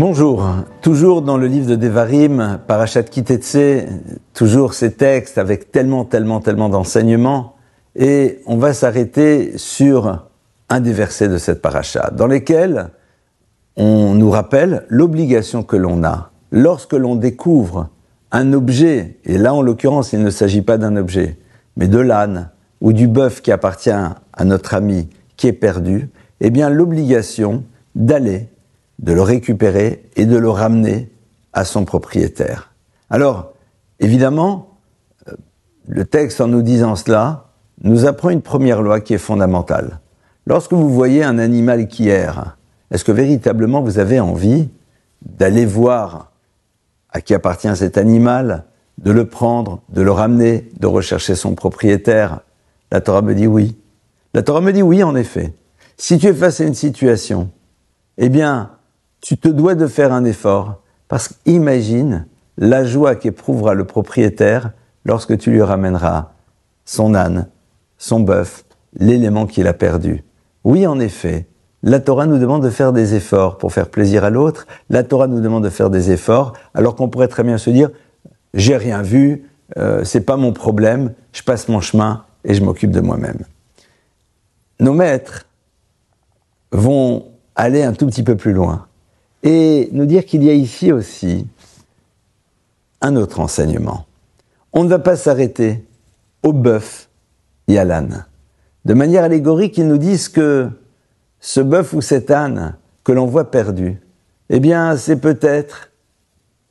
Bonjour, toujours dans le livre de Devarim, Parashat Kitetsé, toujours ces textes avec tellement d'enseignements, et on va s'arrêter sur un des versets de cette paracha, dans lesquels on nous rappelle l'obligation que l'on a, lorsque l'on découvre un objet, et là en l'occurrence il ne s'agit pas d'un objet, mais de l'âne ou du bœuf qui appartient à notre ami qui est perdu, eh bien l'obligation d'aller, de le récupérer et de le ramener à son propriétaire. Alors, évidemment, le texte en nous disant cela nous apprend une première loi qui est fondamentale. Lorsque vous voyez un animal qui erre, est-ce que véritablement vous avez envie d'aller voir à qui appartient cet animal, de le prendre, de le ramener, de rechercher son propriétaire? La Torah me dit oui. La Torah me dit oui, en effet. Si tu es face à une situation, eh bien, tu te dois de faire un effort, parce qu'imagine la joie qu'éprouvera le propriétaire lorsque tu lui ramèneras son âne, son bœuf, l'élément qu'il a perdu. Oui, en effet, la Torah nous demande de faire des efforts pour faire plaisir à l'autre. La Torah nous demande de faire des efforts, alors qu'on pourrait très bien se dire « j'ai rien vu, c'est pas mon problème, je passe mon chemin et je m'occupe de moi-même ». Nos maîtres vont aller un tout petit peu plus loin et nous dire qu'il y a ici aussi un autre enseignement. On ne va pas s'arrêter au bœuf et à l'âne. De manière allégorique, ils nous disent que ce bœuf ou cet âne que l'on voit perdu, eh bien, c'est peut-être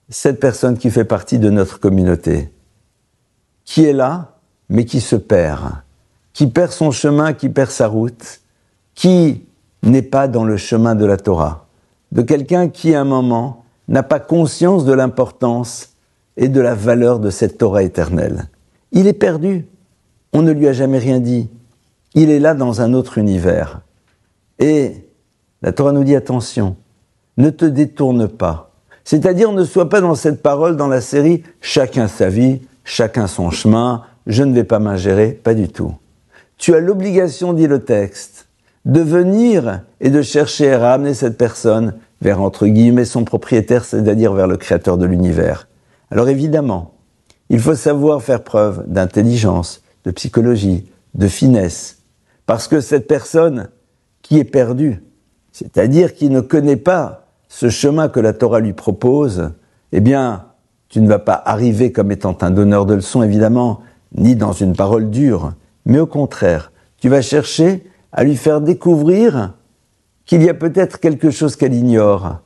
cette personne qui fait partie de notre communauté, qui est là, mais qui se perd, qui perd son chemin, qui perd sa route, qui n'est pas dans le chemin de la Torah, de quelqu'un qui, à un moment, n'a pas conscience de l'importance et de la valeur de cette Torah éternelle. Il est perdu, on ne lui a jamais rien dit, il est là dans un autre univers. Et la Torah nous dit attention, ne te détourne pas. C'est-à-dire ne sois pas dans cette parole, dans la série « chacun sa vie, chacun son chemin, je ne vais pas m'ingérer », pas du tout. Tu as l'obligation, dit le texte, de venir et de chercher à ramener cette personne vers, entre guillemets, son propriétaire, c'est-à-dire vers le créateur de l'univers. Alors évidemment, il faut savoir faire preuve d'intelligence, de psychologie, de finesse, parce que cette personne qui est perdue, c'est-à-dire qui ne connaît pas ce chemin que la Torah lui propose, eh bien, tu ne vas pas arriver comme étant un donneur de leçons, évidemment, ni dans une parole dure, mais au contraire, tu vas chercher à lui faire découvrir qu'il y a peut-être quelque chose qu'elle ignore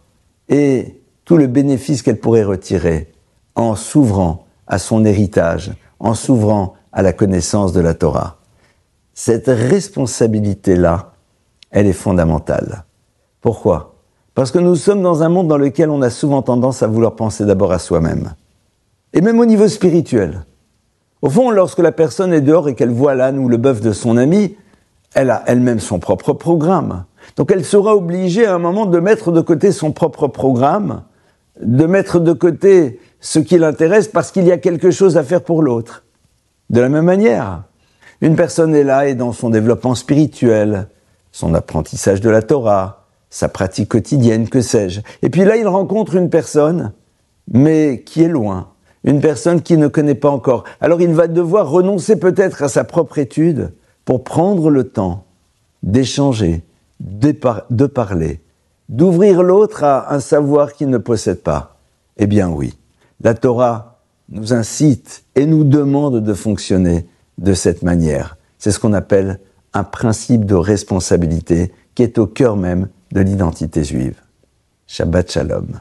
et tout le bénéfice qu'elle pourrait retirer en s'ouvrant à son héritage, en s'ouvrant à la connaissance de la Torah. Cette responsabilité-là, elle est fondamentale. Pourquoi ? Parce que nous sommes dans un monde dans lequel on a souvent tendance à vouloir penser d'abord à soi-même. Et même au niveau spirituel. Au fond, lorsque la personne est dehors et qu'elle voit l'âne ou le bœuf de son ami, elle a elle-même son propre programme. Donc elle sera obligée à un moment de mettre de côté son propre programme, de mettre de côté ce qui l'intéresse parce qu'il y a quelque chose à faire pour l'autre. De la même manière, une personne est là et dans son développement spirituel, son apprentissage de la Torah, sa pratique quotidienne, que sais-je. Et puis là, il rencontre une personne, mais qui est loin, une personne qu'il ne connaît pas encore. Alors il va devoir renoncer peut-être à sa propre étude pour prendre le temps d'échanger, de parler, d'ouvrir l'autre à un savoir qu'il ne possède pas. Eh bien oui, la Torah nous incite et nous demande de fonctionner de cette manière. C'est ce qu'on appelle un principe de responsabilité qui est au cœur même de l'identité juive. Shabbat Shalom.